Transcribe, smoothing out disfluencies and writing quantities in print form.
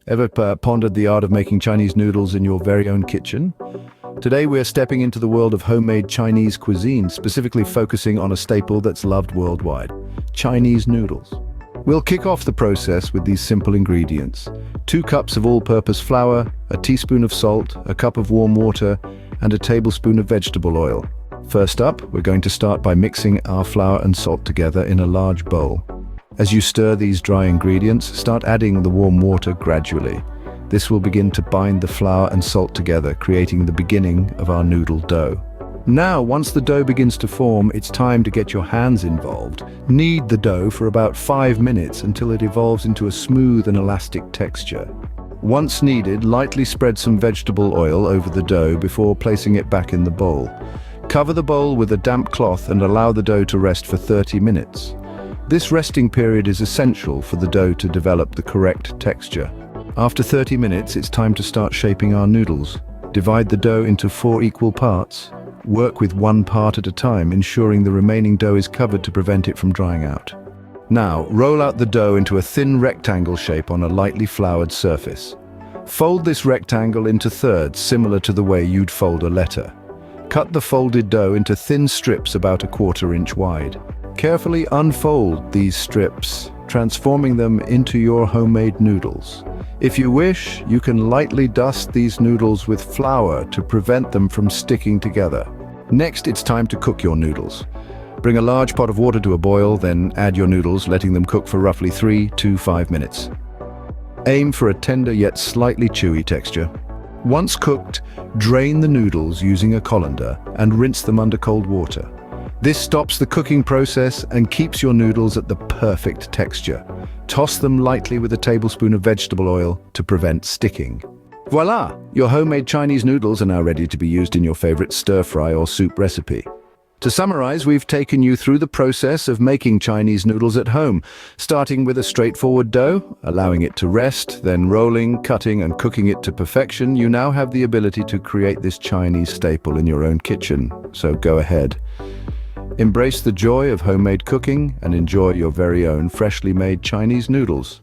Ever pondered the art of making Chinese noodles in your very own kitchen? Today we're stepping into the world of homemade Chinese cuisine, specifically focusing on a staple that's loved worldwide: Chinese noodles. We'll kick off the process with these simple ingredients: 2 cups of all-purpose flour, a teaspoon of salt, a cup of warm water, and a tablespoon of vegetable oil. First up, we're going to start by mixing our flour and salt together in a large bowl. As you stir these dry ingredients, start adding the warm water gradually. This will begin to bind the flour and salt together, creating the beginning of our noodle dough. Now, once the dough begins to form, it's time to get your hands involved. Knead the dough for about 5 minutes until it evolves into a smooth and elastic texture. Once kneaded, lightly spread some vegetable oil over the dough before placing it back in the bowl. Cover the bowl with a damp cloth and allow the dough to rest for 30 minutes. This resting period is essential for the dough to develop the correct texture. After 30 minutes, it's time to start shaping our noodles. Divide the dough into 4 equal parts. Work with one part at a time, ensuring the remaining dough is covered to prevent it from drying out. Now, roll out the dough into a thin rectangle shape on a lightly floured surface. Fold this rectangle into thirds, similar to the way you'd fold a letter. Cut the folded dough into thin strips about 1/4 inch wide. Carefully unfold these strips, transforming them into your homemade noodles. If you wish, you can lightly dust these noodles with flour to prevent them from sticking together. Next, it's time to cook your noodles. Bring a large pot of water to a boil, then add your noodles, letting them cook for roughly 3 to 5 minutes. Aim for a tender yet slightly chewy texture. Once cooked, drain the noodles using a colander and rinse them under cold water. This stops the cooking process and keeps your noodles at the perfect texture. Toss them lightly with a tablespoon of vegetable oil to prevent sticking. Voila! Your homemade Chinese noodles are now ready to be used in your favorite stir-fry or soup recipe. To summarize, we've taken you through the process of making Chinese noodles at home, starting with a straightforward dough, allowing it to rest, then rolling, cutting, and cooking it to perfection. You now have the ability to create this Chinese staple in your own kitchen, so go ahead. Embrace the joy of homemade cooking and enjoy your very own freshly made Chinese noodles.